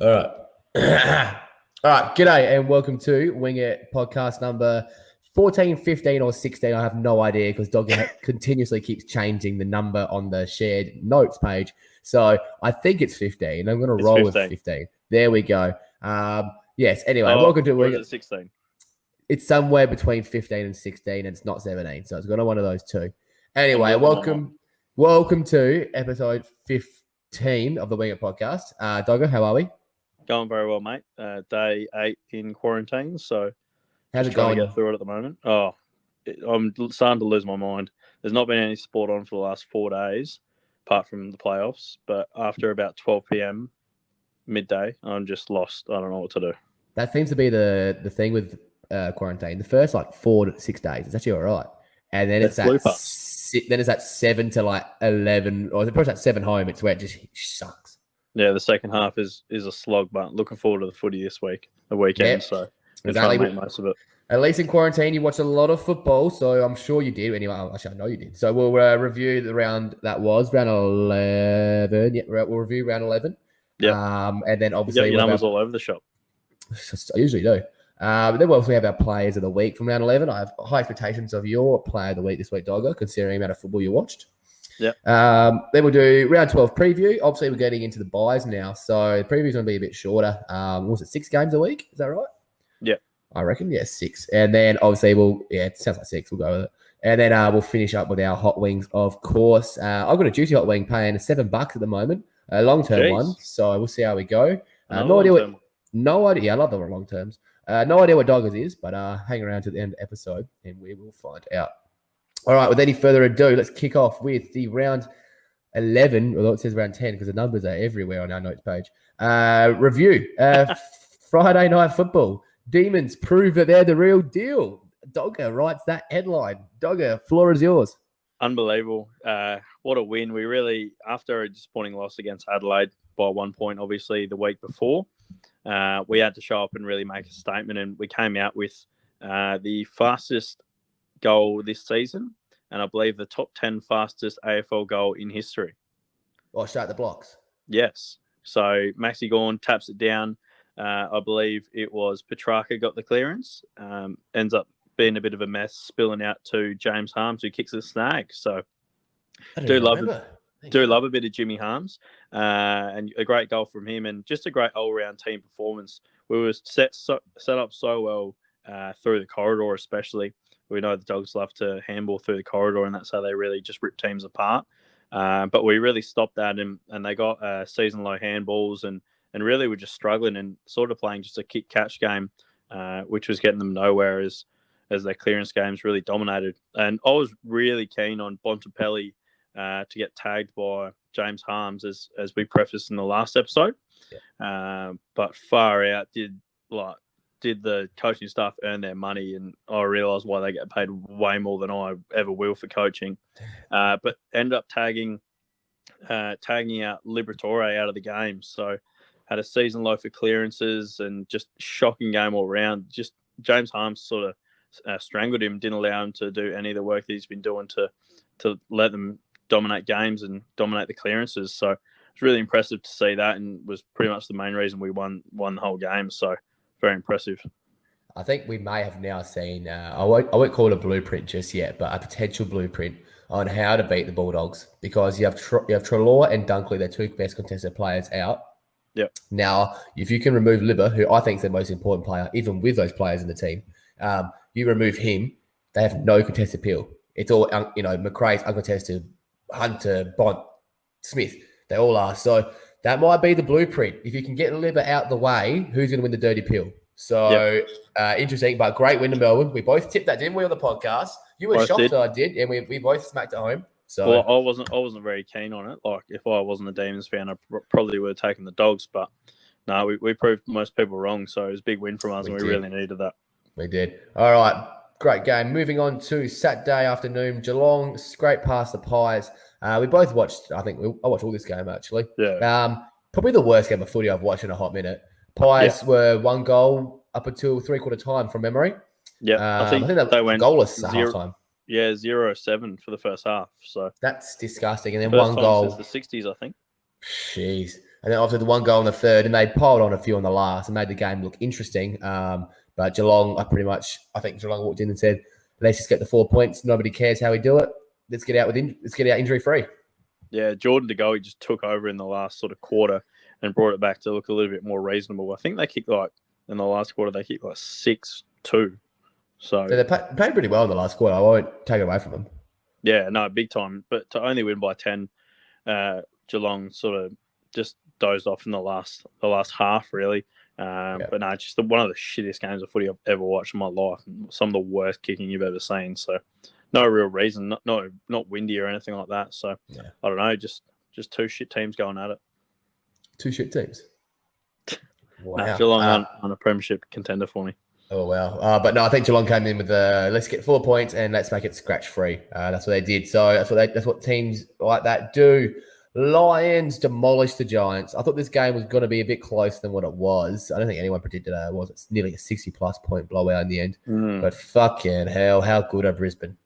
All right. All right. G'day and welcome to Wing It podcast number 14, 15, or 16. I have no idea because Dogger continuously keeps changing the number on the shared notes page. So I think it's 15. I'm going to roll 15. With 15. There we go. Yes. Anyway, welcome to Wing It. 16? It's somewhere between 15 and 16, and it's not 17. So it's got one of those two. Anyway, welcome to episode 15 of the Wing It podcast. Dogger, how are we? Going very well, mate. Day 8 in quarantine, so how's it trying going? to get through it at the moment. I'm starting to lose my mind. There's not been any sport on for the last 4 days, apart from the playoffs. But after about 12 p.m. midday, I'm just lost. I don't know what to do. That seems to be the thing with quarantine. The first 4 to 6 days, it's actually all right, and then it's that 7 to 11, or probably that 7 home. It's where it just sucks. Yeah, the second half is a slog, but looking forward to the footy this weekend. Yep. So I'm trying to make most of it. At least in quarantine, you watched a lot of football, so I'm sure you did. Anyway, actually, I know you did. So we'll review the round that was round 11. Yeah, we'll review round 11. Yeah. And then obviously your numbers all over the shop. I usually do. Then we'll also have our players of the week from round 11. I have high expectations of your player of the week this week, Dogger, considering the amount of football you watched. Yeah. Then we'll do round 12 preview. Obviously, we're getting into the buys now, so the preview's going to be a bit shorter. Was it 6 games a week? Is that right? Yeah. I reckon, 6. And then obviously it sounds like 6. We'll go with it. And then we'll finish up with our hot wings, of course. I've got a juicy hot wing paying $7 at the moment, a long-term one. So we'll see how we go. No idea. I love the long terms. No idea what Doggers is, but hang around to the end of the episode and we will find out. All right, with any further ado, let's kick off with the round 11, although it says round 10 because the numbers are everywhere on our notes page. Review. Friday night football. Demons prove that they're the real deal. Dogger writes that headline. Dogger, floor is yours. Unbelievable. What a win. We really, after a disappointing loss against Adelaide by 1 point, obviously, the week before, we had to show up and really make a statement, and we came out with the fastest goal this season, and I believe the top 10 fastest AFL goal in history. Oh, straight the blocks. Yes. So Maxi Gawn taps it down. I believe it was Petrarca got the clearance. Ends up being a bit of a mess, spilling out to James Harms, who kicks a snag. So do love a bit of Jimmy Harms, and a great goal from him, and just a great all-round team performance. We were set up so well through the corridor, especially. We know the Dogs love to handball through the corridor, and that's how they really just rip teams apart. But we really stopped that, and they got season-low handballs, and really were just struggling and sort of playing just a kick-catch game, which was getting them nowhere as their clearance games really dominated. And I was really keen on Bontempelli to get tagged by James Harms, as we prefaced in the last episode. Yeah. But far out, did the coaching staff earn their money, and I realised why they get paid way more than I ever will for coaching. But ended up tagging out Liberatore out of the game. So had a season low for clearances and just shocking game all round. Just James Harms sort of strangled him, didn't allow him to do any of the work that he's been doing to let them dominate games and dominate the clearances. So it's really impressive to see that, and was pretty much the main reason we won the whole game. So very impressive. I think we may have now seen, I won't call it a blueprint just yet, but a potential blueprint on how to beat the Bulldogs, because you have Treloar and Dunkley, their 2 best contested players, out. Yep. Now, if you can remove Libba, who I think is the most important player, even with those players in the team, you remove him, they have no contested appeal. It's all, McRae's uncontested, Hunter, Bont, Smith, they all are. So that might be the blueprint. If you can get Libba out the way, who's going to win the dirty pill? So interesting, but great win to Melbourne. We both tipped that, didn't we, on the podcast? You were shocked I did, and we both smacked it home. So I wasn't very keen on it. Like, if I wasn't a Demons fan, I probably would have taken the Dogs. But no, we proved most people wrong. So it was a big win from us, and we really needed that. We did. All right, great game. Moving on to Saturday afternoon, Geelong scraped past the Pies. We both watched. I watched all this game actually. Yeah. Probably the worst game of footy I've watched in a hot minute. Pies were 1 goal up until 3/4 time from memory. Yeah, I think they went goalless at halftime. Yeah, 0-7 for the first half. So that's disgusting. And then first 1 goal since the 60s, I think. Jeez. And then after the one goal in the third, and they piled on a few on the last and made the game look interesting. But Geelong, I think Geelong walked in and said, let's just get the 4 points. Nobody cares how we do it. Let's get out injury free. Yeah, Jordan De Goey just took over in the last sort of quarter and brought it back to look a little bit more reasonable. I think they kicked in the last quarter, they kicked 6-2. So they played pretty well in the last quarter. I won't take it away from them. Yeah, no, big time. But to only win by 10, Geelong sort of just dozed off in the last half, really. But no, just one of the shittiest games of footy I've ever watched in my life. Some of the worst kicking you've ever seen. So no real reason, not windy or anything like that. So I don't know, just two shit teams going at it. Two shit teams. Wow. No, Geelong on a premiership contender for me. Oh, wow. But no, I think Geelong came in with let's get 4 points and let's make it scratch-free. That's what they did. So that's what teams like that do. Lions demolished the Giants. I thought this game was going to be a bit closer than what it was. I don't think anyone predicted it was. It's nearly a 60-plus point blowout in the end. But fucking hell, how good are Brisbane?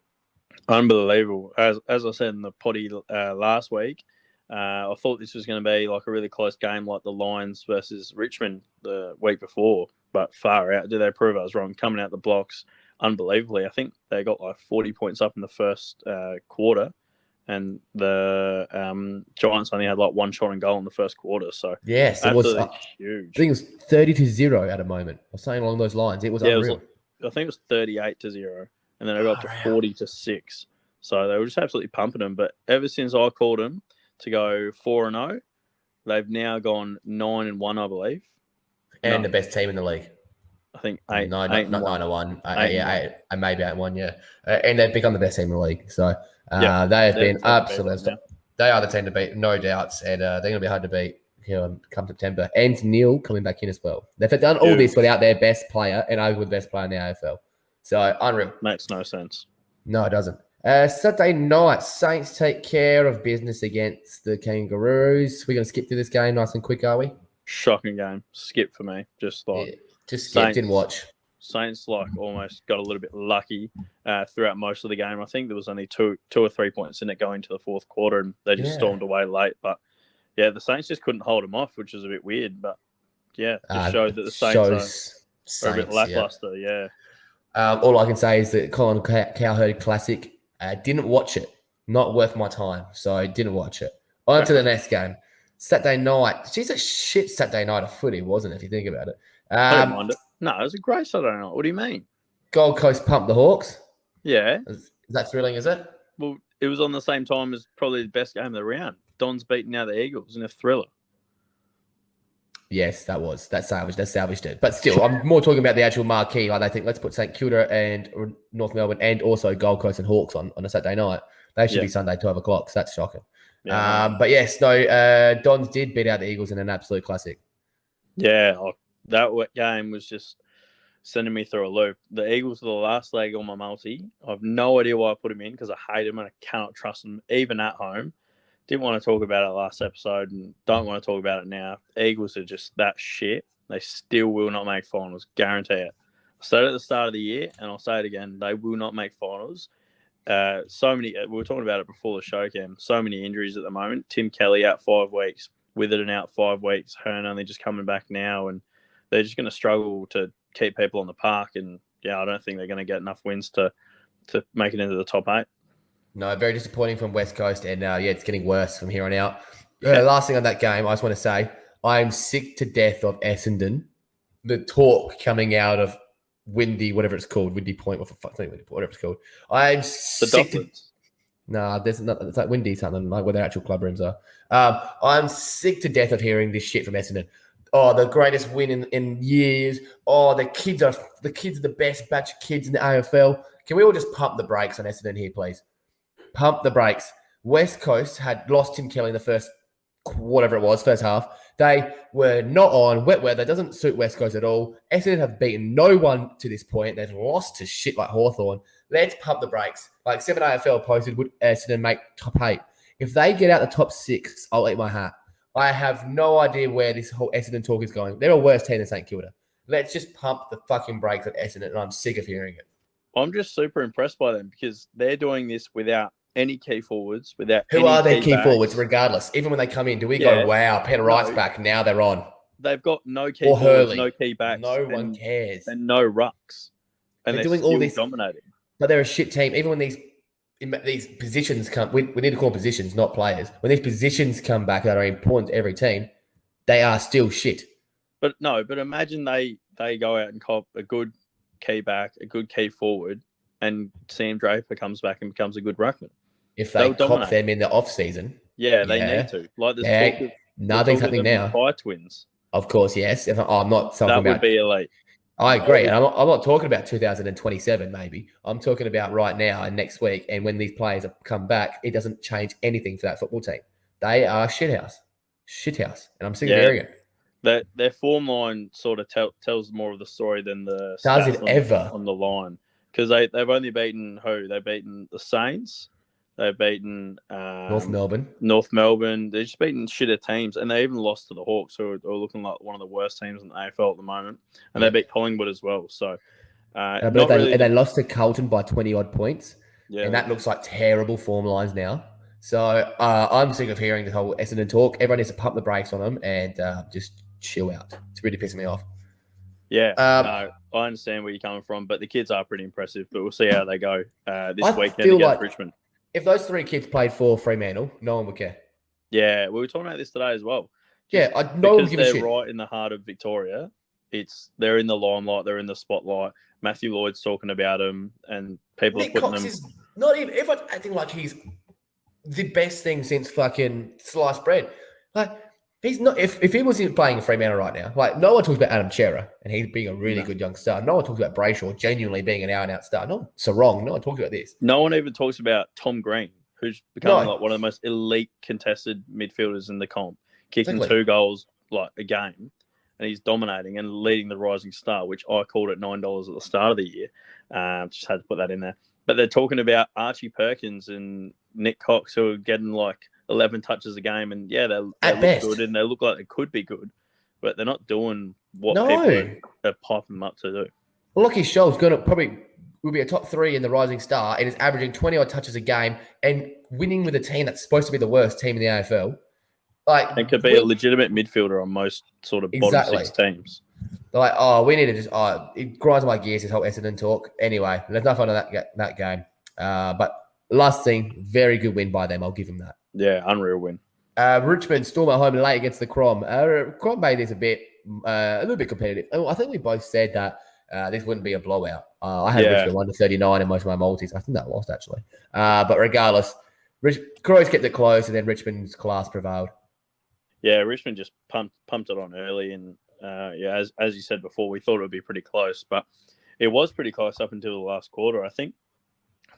Unbelievable. As I said in the potty last week, I thought this was going to be like a really close game like the Lions versus Richmond the week before. But far out, did they prove I was wrong? Coming out the blocks unbelievably. I think they got 40 points up in the first quarter, and the Giants only had one shot on goal in the first quarter. So yes, it was huge. I think it was 30-0 at a moment. I was saying along those lines. It was unreal. I think it was 38-0, and then it got to 40-6. So they were just absolutely pumping them. But ever since I called them to go 4-0, they've now gone 9-1, I believe. And the best team in the league. I think 8 not 9-1. Eight, maybe 8-1, yeah. And they've become the best team in the league. So they have been absolute. They are the team to beat, no doubts. And they're going to be hard to beat come September. And Neil coming back in as well. They've done all this without their best player and over the best player in the AFL. So unreal. Makes no sense. No, it doesn't. Saturday night, Saints take care of business against the Kangaroos. We're going to skip through this game nice and quick, are we? Shocking game. Skip for me. Just skip, didn't watch. Saints almost got a little bit lucky throughout most of the game. I think there was only two or 3 points in it going to the fourth quarter, and they just stormed away late. But yeah, the Saints just couldn't hold them off, which is a bit weird. But yeah, just showed that the Saints are a bit lackluster. Yeah. All I can say is that Colin Cowherd Classic, didn't watch it. Not worth my time, so I didn't watch it. On to the next game. Saturday night. She's a shit Saturday night of footy, wasn't it, if you think about it? I don't mind it. No, it was a great Saturday night. What do you mean? Gold Coast pumped the Hawks. Yeah. Is that thrilling, is it? Well, it was on the same time as probably the best game of the round. Don's beating out the Eagles in a thriller. Yes, that salvaged it. But still, I'm more talking about the actual marquee. They think, let's put St Kilda and North Melbourne and also Gold Coast and Hawks on a Saturday night. They should be Sunday, 12 o'clock. So that's shocking. Yeah. But yes, Dons did beat out the Eagles in an absolute classic. Yeah, that game was just sending me through a loop. The Eagles were the last leg on my multi. I have no idea why I put them in because I hate them and I cannot trust them, even at home. Didn't want to talk about it last episode and don't want to talk about it now. Eagles are just that shit. They still will not make finals, guarantee it. I said it at the start of the year and I'll say it again. They will not make finals. So many, we were talking about it before the show came, so many injuries at the moment. Tim Kelly out 5 weeks, Witherden out 5 weeks, Hearn only just coming back now, and they're just going to struggle to keep people on the park. And yeah, I don't think they're going to get enough wins to make it into the top 8. No, very disappointing from West Coast, and it's getting worse from here on out. Last thing on that game, I just want to say, I am sick to death of Essendon. The talk coming out of Windy Point, whatever it's called. I'm sick to... No, there's not. It's like Windy something, like where their actual club rooms are. I'm sick to death of hearing this shit from Essendon. Oh, the greatest win in years. Oh, the kids are the best batch of kids in the AFL. Can we all just pump the brakes on Essendon here, please? Pump the brakes. West Coast had lost Tim Kelly in the first half. They were not on wet weather. Doesn't suit West Coast at all. Essendon have beaten no one to this point. They've lost to shit like Hawthorn. Let's pump the brakes. Like 7 AFL posted, would Essendon make top 8? If they get out the top 6, I'll eat my hat. I have no idea where this whole Essendon talk is going. They're a worse team than St Kilda. Let's just pump the fucking brakes at Essendon, and I'm sick of hearing it. I'm just super impressed by them because they're doing this without any key forwards, without Who any are their key backs. forwards, regardless? Even when they come in, do we go, wow, Peter Wright's back, now they're on? They've got no key Or forwards, Hurley. no key backs. No one cares. And no rucks. And They're they're doing still all this, dominating. but they're a shit team. Even when these positions come, we need to call them positions, not players. When these positions come back that are important to every team, they are still shit. But imagine they go out and cop a good key back, a good key forward, and Sam Draper comes back and becomes a good ruckman. If they cop them in the off season, they need to. Like there's talk of nothing's happening now. Pie twins, of course, yes. I'm not talking about. That would be elite. I agree, and I'm not talking about 2027. Maybe I'm talking about right now and next week. And when these players have come back, it doesn't change anything for that football team. They are shithouse, and I'm sick of hearing it. Their form line sort of tells more of the story than the does it ever on the line, because they've only beaten who? They've beaten the Saints, they've beaten North Melbourne. They've just beaten shitter teams, and they even lost to the Hawks, who are looking like one of the worst teams in the AFL at the moment, and they beat Collingwood as well. So, and they lost to Carlton by 20 odd points, and that looks like terrible form lines now. So I'm sick of hearing the whole Essendon talk. Everyone needs to pump the brakes on them and just chill out. It's really pissing me off. Yeah, I understand where you're coming from, but the kids are pretty impressive. But we'll see how they go this weekend against Richmond. If those three kids played for Fremantle, no one would care. Yeah, we were talking about this today as well. No one gives a shit. They're right in the heart of Victoria. They're in the limelight. They're in the spotlight. Matthew Lloyd's talking about them, and people are putting them. Is not even everyone's acting like he's the best thing since fucking sliced bread. Like he's not. If he was playing in Fremantle right now, like no one talks about Adam Chera and he's being a really good young star. No one talks about Brayshaw genuinely being an out-and-out star. No, Sarong. No one talks about this. No one even talks about Tom Green, who's becoming like one of the most elite contested midfielders in the comp, kicking 2 goals like a game, and he's dominating and leading the Rising Star, which I called at $9 at the start of the year. Just had to put that in there. But they're talking about Archie Perkins and Nick Cox, who are getting like 11 touches a game, and they look good and they look like they could be good, but they're not doing what people are piping them up to do. Well, Lockie Scholl's will be a top 3 in the Rising Star and is averaging 20 odd touches a game and winning with a team that's supposed to be the worst team in the AFL. And could be a legitimate midfielder on most sort of bottom 6 teams. They're like, we need to just. It grinds my gears, this whole Essendon talk. Anyway, there's nothing on that game. But last thing, very good win by them. I'll give them that. Yeah, unreal win. Richmond storm at home late against the Crom. Crom made this a little bit competitive. I think we both said that this wouldn't be a blowout. I had Richmond 1-39 in most of my multis. I think that lost actually. But regardless, Crows kept it close, and then Richmond's class prevailed. Yeah, Richmond just pumped it on early, and as you said before, we thought it would be pretty close, but it was pretty close up until the last quarter. I think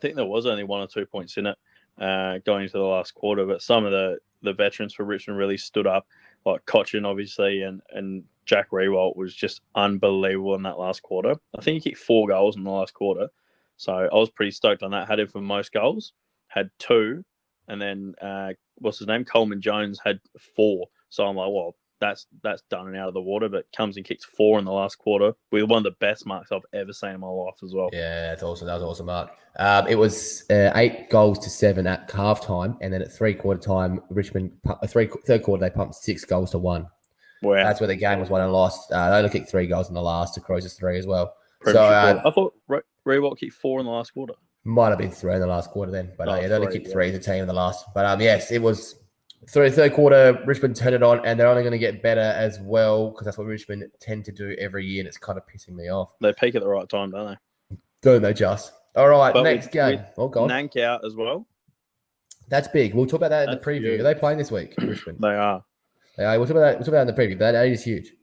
there was only 1 or 2 points in it going into the last quarter, but some of the veterans for Richmond really stood up, like Cochin, obviously, and Jack Rewalt was just unbelievable in that last quarter. I think he kicked 4 goals in the last quarter, so I was pretty stoked on that. Had him for most goals, had 2, and then what's his name? Coleman Jones had 4. So I'm like, well, that's done and out of the water, but comes and kicks 4 in the last quarter with one of the best marks I've ever seen in my life as well. Yeah, that's awesome. That was an awesome mark. It was 8 goals to 7 at halftime, and then at 3/4 time, Richmond third quarter they pumped 6 goals to 1. Wow, that's where the game was won and lost. They only kicked 3 goals in the last. To Crows 3 as well. I thought Rewalt kicked 4 in the last quarter. Might have been 3 in the last quarter then, but they only kicked 3 as a team in the last. But yes, it was. Third quarter, Richmond turned it on, and they're only going to get better as well because that's what Richmond tend to do every year, and it's kind of pissing me off. They peak at the right time, don't they? Don't they just? All right, next game. Oh, God. Nank out as well. That's big. We'll talk about that in the preview. Huge. Are they playing this week, Richmond? They are. We'll talk about that in the preview. That is huge.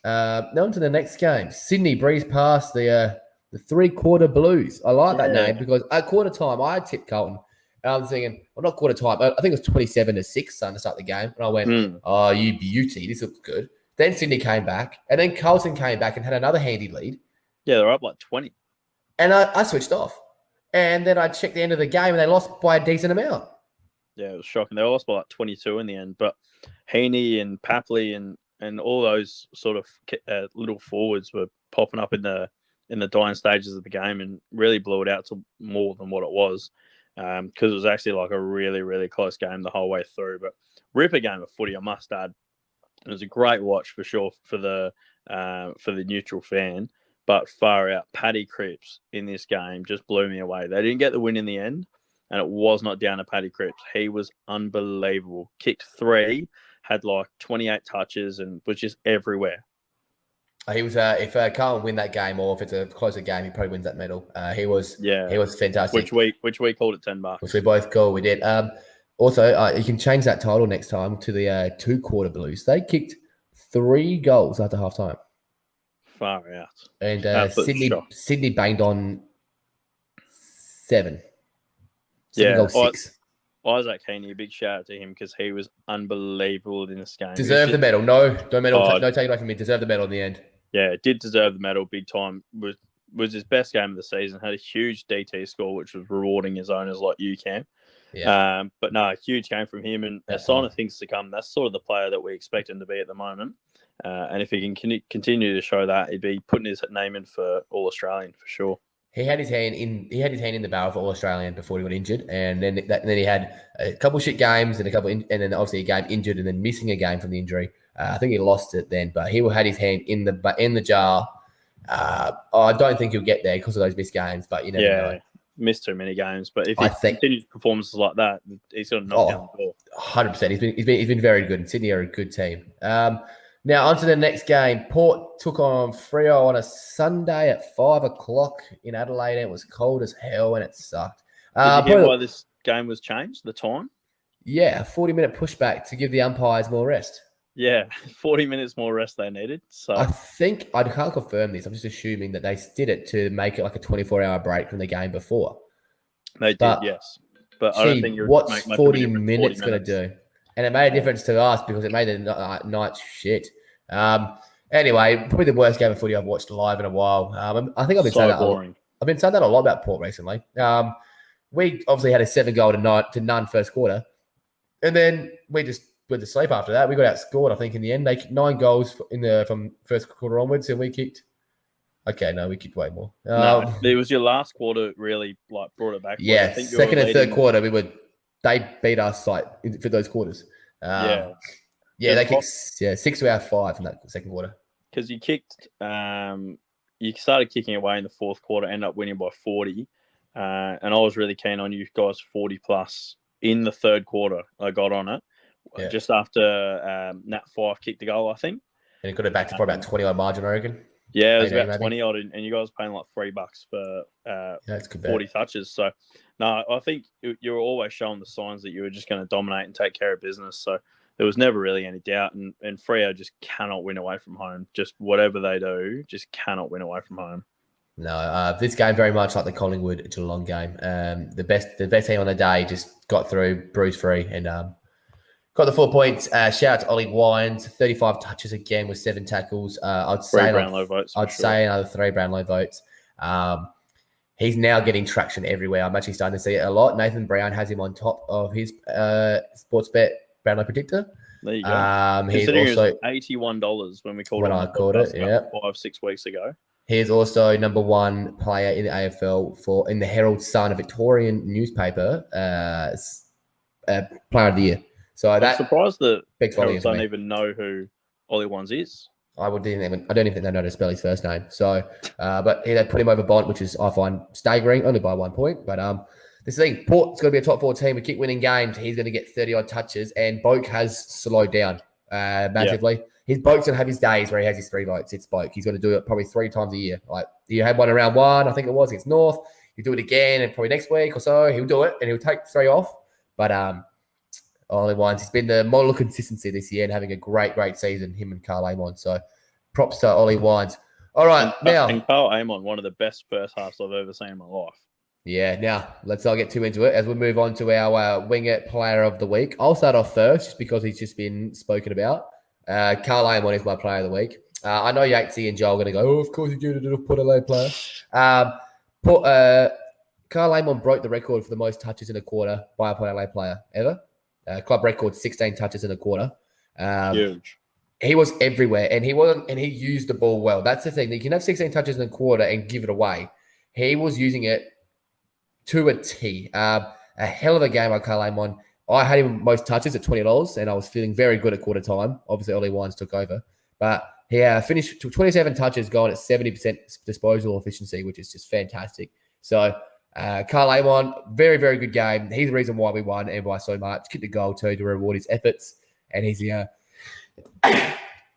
Now on to the next game. Sydney breezed past the 3/4 Blues. I like that name because at quarter time, I tipped Carlton. And I'm thinking, well, not quarter time. I think it was 27-6 to start the game. And I went, oh, you beauty. This looks good. Then Sydney came back. And then Carlton came back and had another handy lead. Yeah, they're up like 20. And I switched off. And then I checked the end of the game and they lost by a decent amount. Yeah, it was shocking. They lost by like 22 in the end. But Heaney and Papley and all those sort of little forwards were popping up in the dying stages of the game and really blew it out to more than what it was. because it was actually like a really, really close game the whole way through. But ripper game of footy, I must add. It was a great watch for sure for the neutral fan. But far out, Paddy Cripps in this game just blew me away. They didn't get the win in the end, and it was not down to Paddy Cripps. He was unbelievable. Kicked 3, had like 28 touches, and was just everywhere. He was if Carlton win that game, or if it's a closer game, he probably wins that medal. He was fantastic. Which we called it $10. Which we both called. We did. Also, you can change that title next time to the 2-quarter Blues. They kicked 3 goals after half time. Far out. And Sydney banged on 7. 7 goals, 6. Isaac Heaney, a big shout out to him because he was unbelievable in this game. Deserved the medal. No medal. No take it away from me. Deserved the medal in the end. Yeah, did deserve the medal big time. Was his best game of the season. Had a huge DT score, which was rewarding his owners like you can. Yeah. But no, a huge game from him, and a sign of things to come. That's sort of the player that we expect him to be at the moment. And if he can continue to show that, he'd be putting his name in for All Australian for sure. He had his hand in the barrel for All Australian before he got injured, and then he had a couple of shit games and and then obviously a game injured and then missing a game from the injury. I think he lost it then, but he had his hand in the jar. I don't think he'll get there because of those missed games, but you never know. Missed too many games, but if he continues performances like that, he's going to knock down the ball. 100%. He's been very good, and Sydney are a good team. Now, on to the next game. Port took on Freo on a Sunday at 5 o'clock in Adelaide. It was cold as hell, and it sucked. Did you hear why this game was changed, the time? Yeah, a 40-minute pushback to give the umpires more rest. Yeah, 40 minutes more rest they needed. So I can't confirm this. I'm just assuming that they did it to make it like a 24-hour break from the game before. They did, yes. But I don't think what's 40 minutes going to do? And it made a difference to us because it made the night shit. Anyway, probably the worst game of footy I've watched live in a while. I think I've been saying that. I've been saying that a lot about Port recently. We obviously had a 7-goal to none first quarter, and then we just went to sleep after that. We got outscored, I think, in the end. They kicked 9 goals from first quarter onwards, and we kicked. Okay, no, we kicked way more. No, it was your last quarter really brought it back. Yeah, I think second and third quarter they beat us for those quarters. They kicked 6 out of 5 in that second quarter. Because you kicked, you started kicking away in the fourth quarter, ended up winning by 40, and I was really keen on you guys 40 plus in the third quarter. I got on it just after Nat 5 kicked the goal, I think, and it got it back to probably about 20 odd margin, I reckon. Yeah, it was about 20 odd, and you guys were paying like $3 for 40 touches. So, no, I think you were always showing the signs that you were just going to dominate and take care of business. So there was never really any doubt. And Freo just cannot win away from home. Just whatever they do, just cannot win away from home. No, this game very much like the Collingwood Geelong game. The best team on the day just got through, bruise free, and got the 4 points. Shout out to Ollie Wines, 35 touches again with 7 tackles. I'd say Brownlow votes. Say another 3 Brownlow votes. He's now getting traction everywhere. I'm actually starting to see it a lot. Nathan Brown has him on top of his Sportsbet Brownlow predictor. There you go. He's also $81 when we called when it. I called it. Yeah, 5-6 weeks ago. He is also number 1 player in the AFL in the Herald Sun, a Victorian newspaper, player of the year. So I'm surprised that Herald don't even know who Ollie Ones is. I don't even think they know how to spell his first name. So, but they put him over Bont, which is I find staggering, only by 1 point. But this thing, Port's going to be a top 4 team. We keep winning games. He's going to get 30 odd touches, and Boak has slowed down massively. Yeah. His Boak's going to have his days where he has his 3 votes. It's Boak. He's going to do it probably 3 times a year. Like you had one around 1, I think it was against North. You do it again, and probably next week or so he'll do it, and he'll take 3 off. But Ollie Wines, he's been the model of consistency this year and having a great season, him and Carl Amon. So props to Ollie Wines. All right, now. And Carl Amon, one of the best first halves I've ever seen in my life. Yeah, now let's not get too into it as we move on to our winger player of the week. I'll start off first just because he's just been spoken about. Carl Amon is my player of the week. I know Yatesy and Joel are going to go, oh, of course you do a Port Adelaide player. Carl Amon broke the record for the most touches in a quarter by a Port Adelaide player ever. Club record 16 touches in a quarter. Huge. He was everywhere, and he used the ball well. That's the thing. You can have 16 touches in a quarter and give it away. He was using it to a T. a hell of a game by Carl Amon. I had him most touches at $20, and I was feeling very good at quarter time. Obviously, Ollie Wines took over. But he finished 27 touches, going at 70% disposal efficiency, which is just fantastic. So Carl Amon, very, very good game. He's the reason why we won and by so much. Kicked the goal too to reward his efforts. And he's the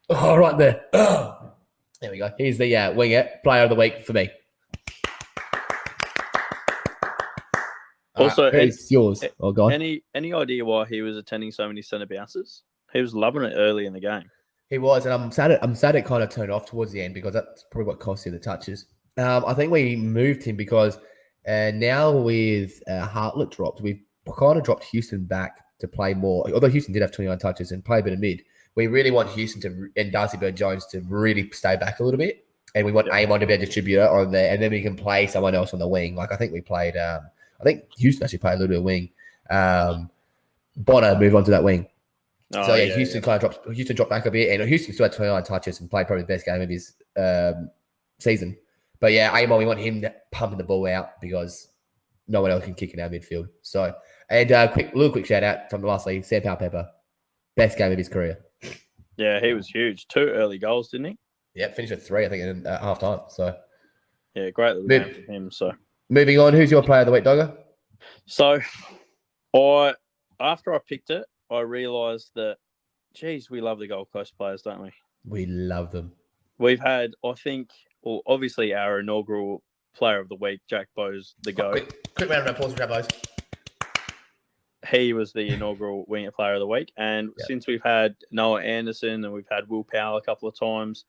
right there. There we go. He's the winger player of the week for me. Also, it's yours. Oh, God. Any idea why he was attending so many centre bounces? He was loving it early in the game. He was, and I'm sad it kind of turned off towards the end because that's probably what cost him the touches. I think we moved him because now with Hartlett dropped, we've kind of dropped Houston back to play more. Although Houston did have 29 touches and play a bit of mid, we really want Houston and Darcy Bird-Jones to really stay back a little bit, and we want Amon to be a distributor on there, and then we can play someone else on the wing. Like I think we played. I think Houston actually played a little bit of wing. Bonner moved on to that wing. Houston kind of dropped. Houston dropped back a bit, and Houston still had 29 touches and played probably the best game of his season. But yeah, Amon, we want him pumping the ball out because no one else can kick in our midfield. So, and quick shout out from the last league, Sam Powell-Pepper, best game of his career. Yeah, he was huge. 2 early goals, didn't he? Yeah, finished with 3, I think, at half time. So, yeah, great little game for him. So, moving on, who's your player of the week, Dogger? So, after I picked it, I realised that, geez, we love the Gold Coast players, don't we? We love them. We've had, I think, well, obviously our inaugural player of the week, Jack Bowes, the GOAT. Quick round of applause for Jack Bowes. He was the inaugural winger player of the week. And since we've had Noah Anderson and we've had Will Powell a couple of times,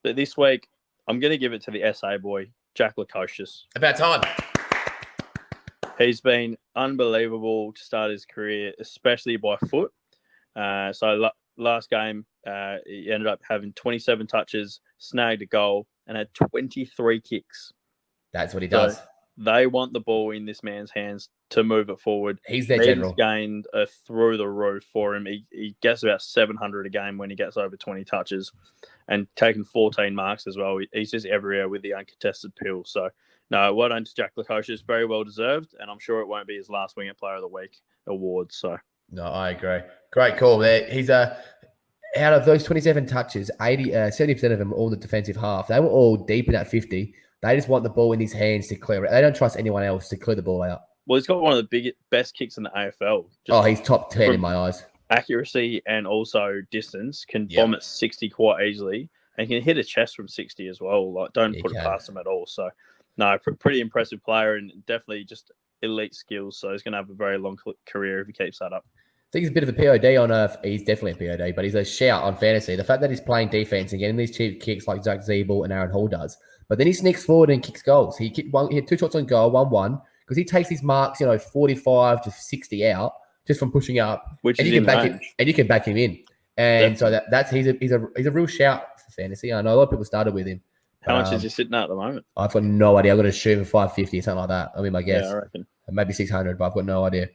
but this week, I'm going to give it to the SA boy, Jack Lukosius. About time. He's been unbelievable to start his career, especially by foot. Last game, he ended up having 27 touches, snagged a goal, and had 23 kicks. That's what he does. So they want the ball in this man's hands to move it forward. He's their general. He's gained through the roof for him. He gets about 700 a game when he gets over 20 touches and taking 14 marks as well. He's just everywhere with the uncontested pill. So, no, well done to Jack Lukosius. Very well deserved, and I'm sure it won't be his last Winger Player of the Week award. So, no, I agree. Great call there. He's out of those 27 touches, 70% of them all in the defensive half. They were all deep in that 50. They just want the ball in his hands to clear it. They don't trust anyone else to clear the ball out. Well, he's got one of the best kicks in the AFL. He's top 10 in my eyes. Accuracy and also distance, can bomb at 60 quite easily, and can hit a chest from 60 as well. Like, don't put it past him at all. So, no, pretty impressive player and definitely just elite skills. So he's going to have a very long career if he keeps that up. I think he's a bit of a POD on Earth. He's definitely a POD, but he's a shout on fantasy. The fact that he's playing defense and getting these cheap kicks like Zach Zeeble and Aaron Hall does, but then he sneaks forward and kicks goals. He had 2 shots on goal, 1-1, because he takes his marks, 45 to 60 out just from pushing up, which and is you can back him in, and definitely. So he's a real shout for fantasy. I know a lot of people started with him. How much is he sitting at the moment? I've got no idea. I've got to shoot him 550 or something like that. I mean, my guess. Yeah, I reckon maybe 600, but I've got no idea.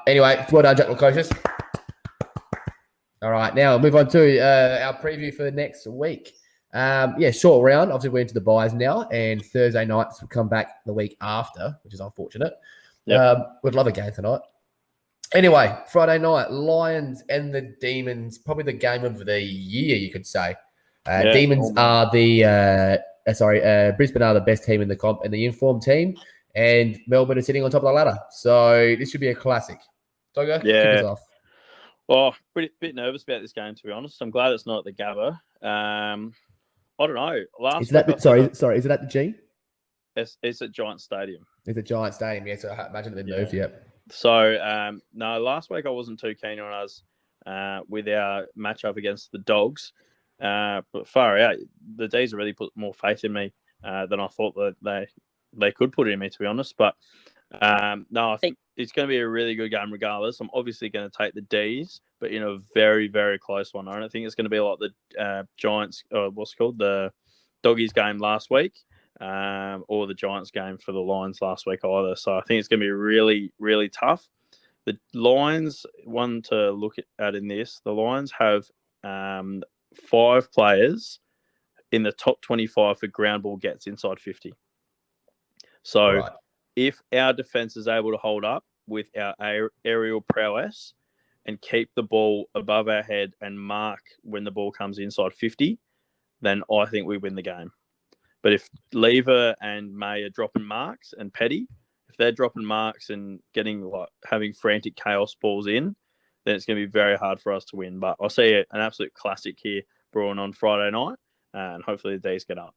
Anyway, well done, Jack Lukosius. All right, now move on to our preview for next week. Short round. Obviously, we're into the buys now, and Thursday nights will come back the week after, which is unfortunate. Yep. Would love a game tonight. Anyway, Friday night, Lions and the Demons, probably the game of the year, you could say. Demons are Brisbane are the best team in the comp and the informed team, and Melbourne are sitting on top of the ladder. So this should be a classic. Doggo, kick us off. Well, bit nervous about this game, to be honest. I'm glad it's not at the Gabba. I don't know. Is it at the G? It's at Giant Stadium. It's at Giant Stadium, yeah. So I imagine they've moved, yep. So, no, last week I wasn't too keen on us with our matchup against the Dogs. But far out, the D's have really put more faith in me than I thought that they could put in me, to be honest. But no, I think it's going to be a really good game regardless. I'm obviously going to take the D's, but in a very, very close one. I don't think it's going to be like the Giants, the Doggies game last week, or the Giants game for the Lions last week either. So I think it's going to be really, really tough. The Lions, one to look at in this, the Lions have 5 players in the top 25 for ground ball gets inside 50. So if our defense is able to hold up, with our aerial prowess and keep the ball above our head and mark when the ball comes inside 50, then I think we win the game. But if Lever and May are dropping marks and Petty, if they're dropping marks and having frantic chaos balls in, then it's going to be very hard for us to win. But I see an absolute classic here brewing on Friday night, and hopefully the D's get up.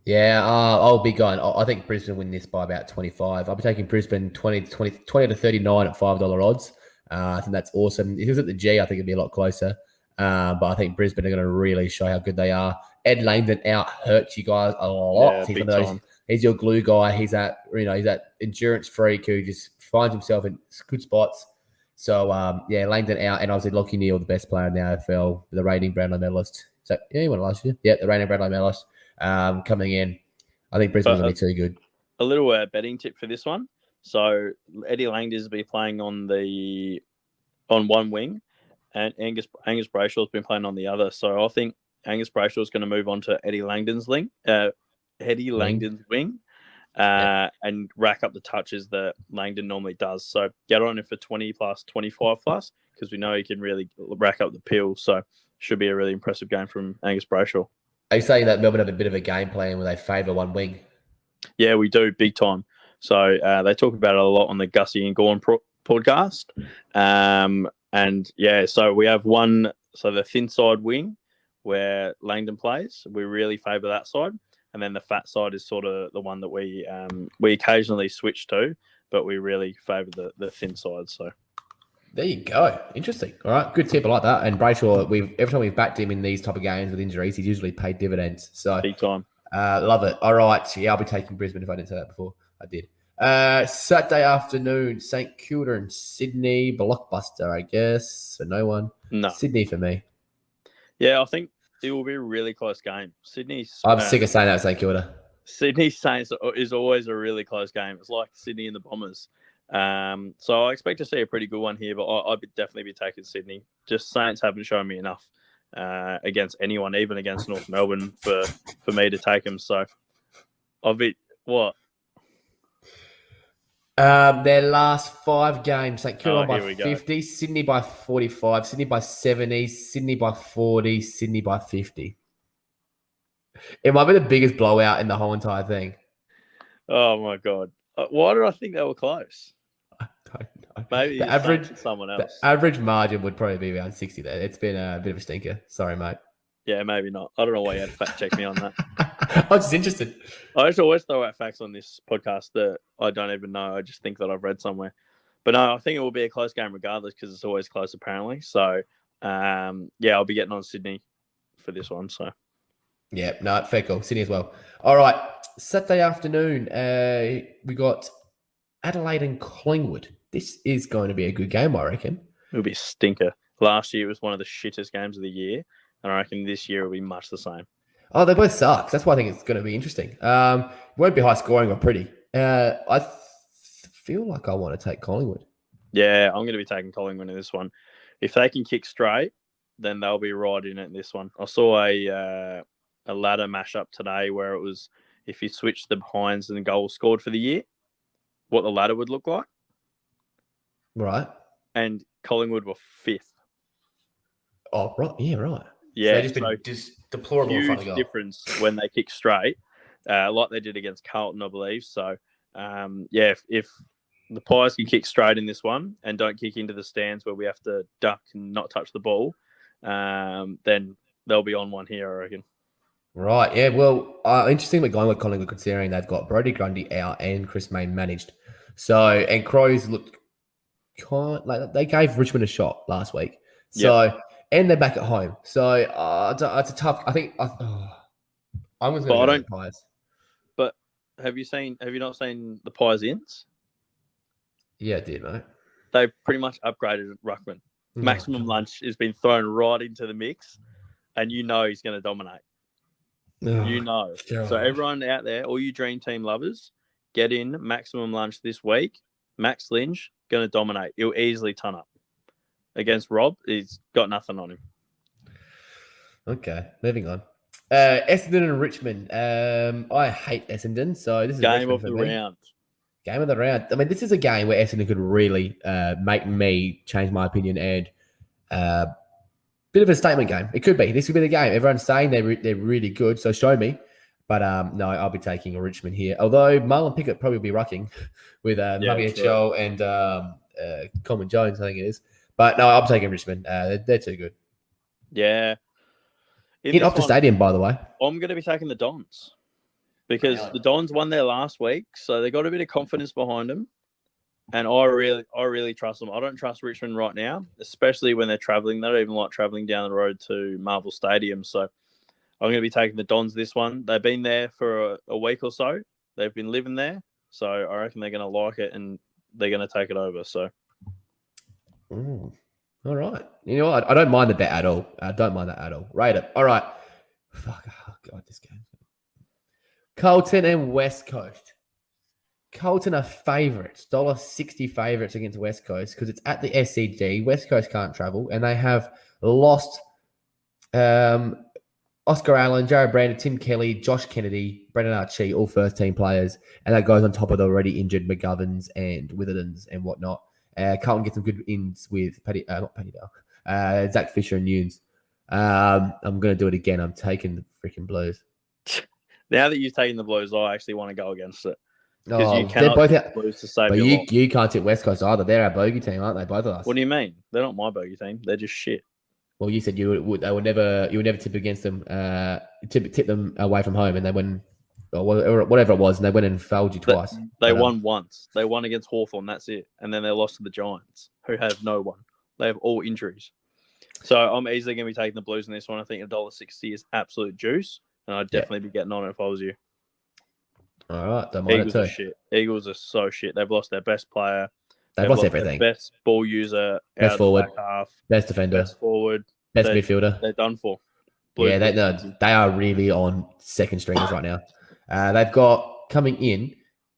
Yeah, I'll be going. I think Brisbane win this by about 25. I'll be taking Brisbane 20 to 39 at $5 odds. I think that's awesome. If it was at the G, I think it'd be a lot closer. But I think Brisbane are going to really show how good they are. Ed Langdon out hurts you guys a lot. Yeah, he's your glue guy. He's that endurance freak who just finds himself in good spots. So Langdon out, and obviously Lockie Neal, the best player in the AFL, the reigning Brownlow medalist. So he won last year. Yeah, the reigning Brownlow medalist coming in. I think Brisbane's going to be too good. A little betting tip for this one. So Eddie Langdon will be playing on one wing, and Angus Brayshaw's been playing on the other. So I think Angus Brayshaw's going to move on to Eddie Langdon's wing, and rack up the touches that Langdon normally does. So get on it for 20 plus, 25 plus, because we know he can really rack up the peel. So should be a really impressive game from Angus Brayshaw. Are you saying that Melbourne have a bit of a game plan where they favour one wing? Yeah, we do, big time. So they talk about it a lot on the Gussie and Gorn podcast. So we have one, so the thin side wing where Langdon plays, we really favour that side. And then the fat side is sort of the one that we occasionally switch to, but we really favour the thin side. So there you go. Interesting. All right, good tip. I like that. And Brayshaw, every time we've backed him in these type of games with injuries, he's usually paid dividends. So big time. Love it. All right. Yeah, I'll be taking Brisbane if I didn't say that before. I did. Saturday afternoon, St Kilda and Sydney. Blockbuster, I guess. For no one. No. Sydney for me. Yeah, I think it will be a really close game. I'm sick of saying that, St Kilda. Sydney Saints is always a really close game. It's like Sydney and the Bombers. So I expect to see a pretty good one here, but I'd definitely be taking Sydney. Just Saints haven't shown me enough against anyone, even against North Melbourne, for me to take them. So I'll be what? Their last 5 games, St Kilda by 50, go. Sydney by 45, Sydney by 70, Sydney by 40, Sydney by 50. It might be the biggest blowout in the whole entire thing. Oh my God. Why did I think they were close? I don't know. Maybe the average someone else. The average margin would probably be around 60 there. It's been a bit of a stinker. Sorry, mate. Yeah, maybe not. I don't know why you had to fact check me on that. I was just interested. I just always throw out facts on this podcast that I don't even know. I just think that I've read somewhere. But no, I think it will be a close game regardless because it's always close apparently. So, I'll be getting on Sydney for this one. So, yeah, no, fair call. Sydney as well. All right, Saturday afternoon, we got Adelaide and Collingwood. This is going to be a good game, I reckon. It'll be a stinker. Last year was one of the shittest games of the year, and I reckon this year will be much the same. Oh, they both suck. That's why I think it's going to be interesting. It won't be high scoring or pretty. I feel like I want to take Collingwood. Yeah, I'm going to be taking Collingwood in this one. If they can kick straight, then they'll be right in it in this one. I saw a ladder mashup today where it was if you switch the behinds and the goals scored for the year, what the ladder would look like. Right. And Collingwood were 5th. Oh, right. Yeah, right. Yeah, so just deplorable in front of goal. Difference when they kick straight, like they did against Carlton, I believe. So, if the Pies can kick straight in this one and don't kick into the stands where we have to duck and not touch the ball, then they'll be on one here, I reckon. Right, yeah. Well, interestingly, going with Collingwood, considering they've got Brodie Grundy out and Chris Mayne managed. So, and Crows looked like they gave Richmond a shot last week. So, and they're back at home. So, it's a tough. I think I'm going to go with the Pies. But have you not seen the Pies ins? Yeah, I did, mate. They've pretty much upgraded Ruckman. Maximum Lunch has been thrown right into the mix, and you know he's going to dominate. You know. God. So everyone out there, all you Dream Team lovers, get in Maximum Lunch this week. Max Lynch, going to dominate. He'll easily ton up. Against Rob, he's got nothing on him. Okay, moving on. Essendon and Richmond. I hate Essendon, so this is game of the round. Game of the round. I mean, this is a game where Essendon could really make me change my opinion and bit of a statement game. It could be. This could be the game. Everyone's saying they're really good, so show me. But no, I'll be taking a Richmond here. Although Marlon Pickett probably will be rucking with Mabiachel and Coleman Jones, I think it is. But no, I'm taking Richmond. They're too good. Yeah. In Optus Stadium, by the way. I'm going to be taking the Dons because the Dons won there last week, so they got a bit of confidence behind them. And I really trust them. I don't trust Richmond right now, especially when they're travelling. They don't even like travelling down the road to Marvel Stadium. So I'm going to be taking the Dons this one. They've been there for a week or so. They've been living there. So I reckon they're going to like it and they're going to take it over. So, all right. You know what? I don't mind the bet at all. I don't mind that at all. Rate it. All right. Fuck. Oh, God, this game. Carlton and West Coast. Carlton are favourites, $1.60 favourites against West Coast because it's at the SCG. West Coast can't travel, and they have lost Oscar Allen, Jared Brandon, Tim Kelly, Josh Kennedy, Brendan Archie, all first-team players, and that goes on top of the already injured McGoverns and Withertons and whatnot. Carlton gets some good ins with Zach Fisher and Nunes. I'm going to do it again. I'm taking the freaking Blues. Now that you've taken the Blues, I actually want to go against it. Because you cannot both the Blues to save but your life. You can't tip West Coast either. They're our bogey team, aren't they? Both of us. What do you mean? They're not my bogey team. They're just shit. Well, you said you would never tip against them, tip them away from home, and they went, or whatever it was, and they went and failed you twice. They won once. They won against Hawthorn. That's it, and then they lost to the Giants, who have no one. They have all injuries. So I'm easily going to be taking the Blues in this one. I think $1.60 is absolute juice, and I'd definitely be getting on it if I was you. All right, don't mind Eagles it too. Are shit. Eagles are so shit. They've lost their best player. They've lost everything. Their best ball user, best forward, back half, best defender, best forward, best midfielder. They're done for. They are really on second stringers right now. They've got coming in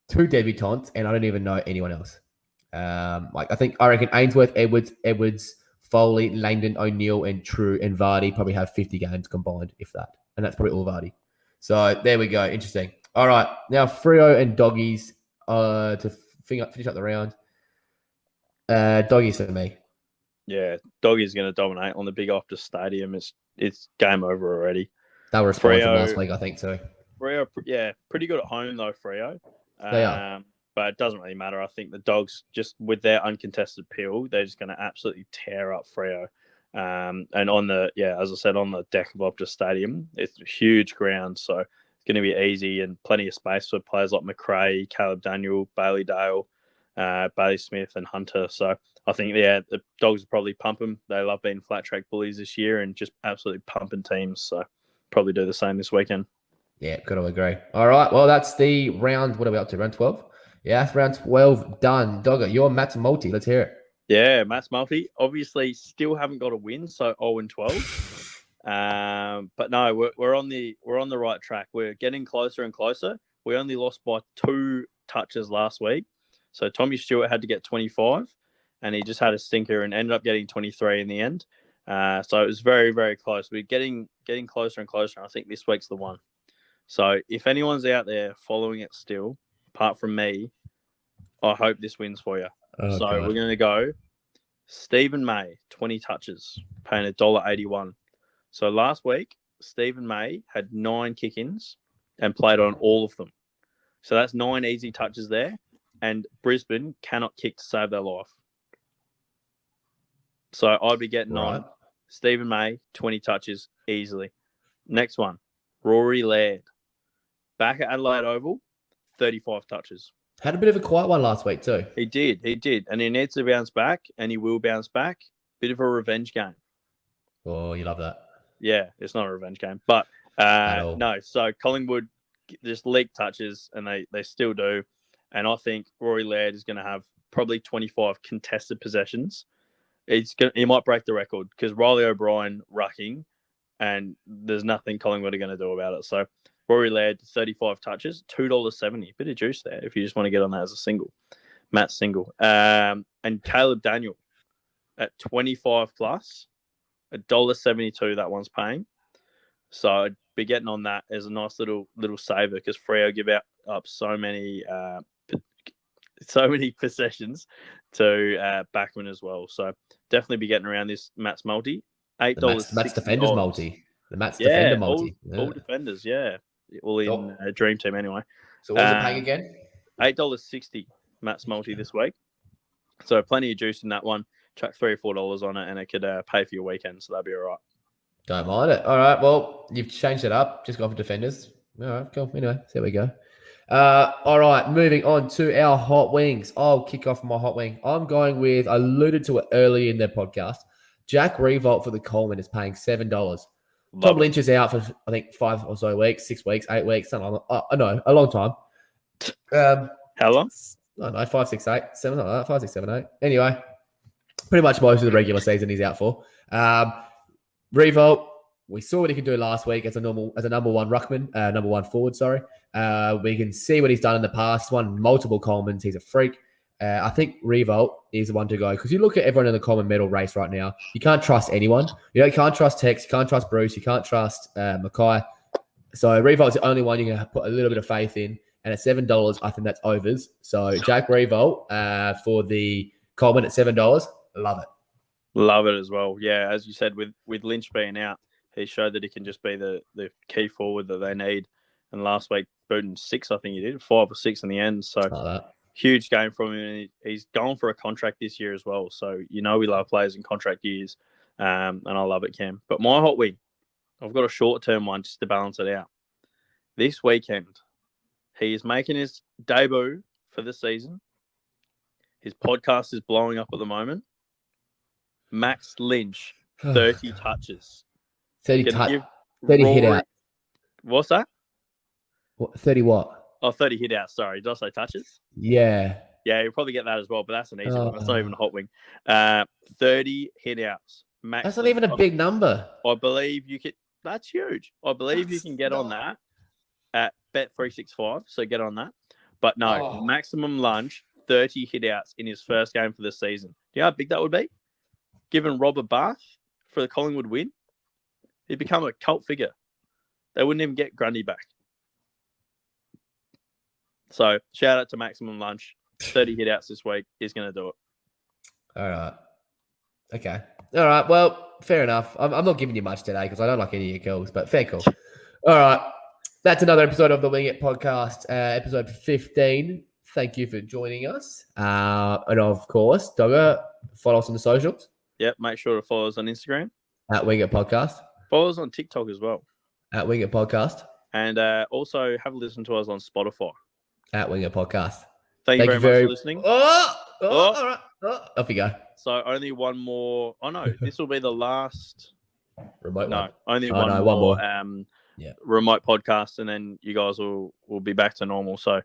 2 debutantes, and I don't even know anyone else. I reckon Ainsworth, Edwards, Foley, Langdon, O'Neill, and True and Vardy probably have 50 games combined, if that, and that's probably all Vardy. So there we go. Interesting. All right, now Freo and Doggies to finish up the round. Doggies for me. Yeah, Doggies going to dominate on the big Optus Stadium. It's game over already. They were responding from last week, I think, too. Freo, yeah, pretty good at home though. Freo. They are. But it doesn't really matter. I think the Dogs, just with their uncontested pill, they're just going to absolutely tear up Freo. And as I said, on the deck of Optus Stadium, it's a huge ground, so it's going to be easy and plenty of space for players like McRae, Caleb Daniel, Bailey Dale, Bailey Smith, and Hunter. So I think, the Dogs will probably pump them. They love being flat track bullies this year and just absolutely pumping teams. So probably do the same this weekend. Yeah, got to agree. All right, well, that's the round. What are we up to? Round 12? Yeah, that's round 12 done. Dogger, you're Matt's multi. Let's hear it. Yeah, Matt's multi. Obviously, still haven't got a win, so 0-12. But no, we're on the right track. We're getting closer and closer. We only lost by 2 touches last week, so Tommy Stewart had to get 25, and he just had a stinker and ended up getting 23 in the end. So it was very, very close. We're getting closer and closer. And I think this week's the one. So if anyone's out there following it still, apart from me, I hope this wins for you. Oh, so God. we're going to go Stephen May, 20 touches, paying $1.81. So last week, Stephen May had 9 kick-ins and played on all of them. So that's 9 easy touches there. And Brisbane cannot kick to save their life. So I'd be getting on Stephen May, 20 touches easily. Next one, Rory Laird. Back at Adelaide Oval, 35 touches. Had a bit of a quiet one last week too. He did. And he needs to bounce back, and he will bounce back. Bit of a revenge game. Oh, you love that. Yeah, it's not a revenge game. But no, so Collingwood just leaked touches, and they still do. And I think Rory Laird is going to have probably 25 contested possessions. He might break the record because Riley O'Brien rucking, and there's nothing Collingwood are going to do about it. So Rory Laird, 35 touches, $2.70. Bit of juice there if you just want to get on that as a single. Matt single. And Caleb Daniel at 25 plus, $1.72 that one's paying. So I'd be getting on that as a nice little saver because Freo give up so many possessions to backman as well. So definitely be getting around this Matt's multi. $8. Matt's defenders multi. The Matt's yeah, defender multi. All defenders, yeah. All in Dream Team anyway. So what was it paying again? $8.60 Matt's multi this week. So plenty of juice in that one. Chuck $3 or $4 on it, and it could pay for your weekend. So that'd be all right. Don't mind it. All right. Well, you've changed it up. Just go for defenders. All right. Cool. Anyway, there we go. All right. Moving on to our hot wings. I'll kick off my hot wing. I'm going with, I alluded to it early in the podcast. Jack Revolt for the Coleman is paying $7. Tom Lynch is out for, I think, 5 or so weeks, 6 weeks, 8 weeks, something like that. I know, a long time. How long? I don't know, 5, 6, 8, 7, like that. 5, 6, 7, 8. Anyway, pretty much most of the regular season he's out for. Revolt, we saw what he could do last week as a number one ruckman, number one forward, sorry. We can see what he's done in the past. Won multiple Colemans. He's a freak. I think Revolt is the one to go because you look at everyone in the Coleman medal race right now. You can't trust anyone. You can't trust Tex. You can't trust Bruce. You can't trust Mackay. So Revolt's the only one you can put a little bit of faith in. And at $7, I think that's overs. So Jack Revolt for the Coleman at $7. Love it. Love it as well. Yeah, as you said, with Lynch being out, he showed that he can just be the key forward that they need. And last week, booting 6, I think he did, 5 or 6 in the end. So huge game from him. And he's going for a contract this year as well. So we love players in contract years. And I love it, Cam. But my hot wing, I've got a short-term one just to balance it out. This weekend, he is making his debut for the season. His podcast is blowing up at the moment. Max Lynch, 30 touches. 30 hit out. What's that? What, 30 what? Oh, 30 hit outs. Sorry. Did I say touches? Yeah. Yeah, you'll probably get that as well, but that's an easy one. That's not even a hot wing. 30 hit outs. Max that's not even a big number. I believe you could. That's huge. I believe you can get on that at Bet365. So get on that. But no, maximum lunge, 30 hit outs in his first game for the season. Do you know how big that would be? Given Rob a bath for the Collingwood win, he'd become a cult figure. They wouldn't even get Grundy back. So shout out to Maximum Lunch. 30 hit outs this week. He's going to do it. All right. Okay. All right. Well, fair enough. I'm not giving you much today because I don't like any of your kills, but fair call. All right. That's another episode of the Wing It podcast, episode 15. Thank you for joining us. And of course, Dogger, follow us on the socials. Yep. Make sure to follow us on Instagram. At Wing It Podcast. Follow us on TikTok as well. At Wing It Podcast. And also have a listen to us on Spotify. At Wing It Podcast. Thank you very much for listening. All right. Off you go. So only one more. Oh, no. This will be the last. Remote no, one. Only one more. Yeah. Remote podcast, and then you guys will be back to normal. So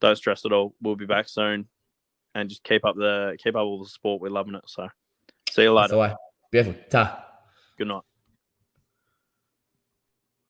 don't stress at all. We'll be back soon, and just keep up all the support. We're loving it. So see you later. Beautiful. Ta. Good night.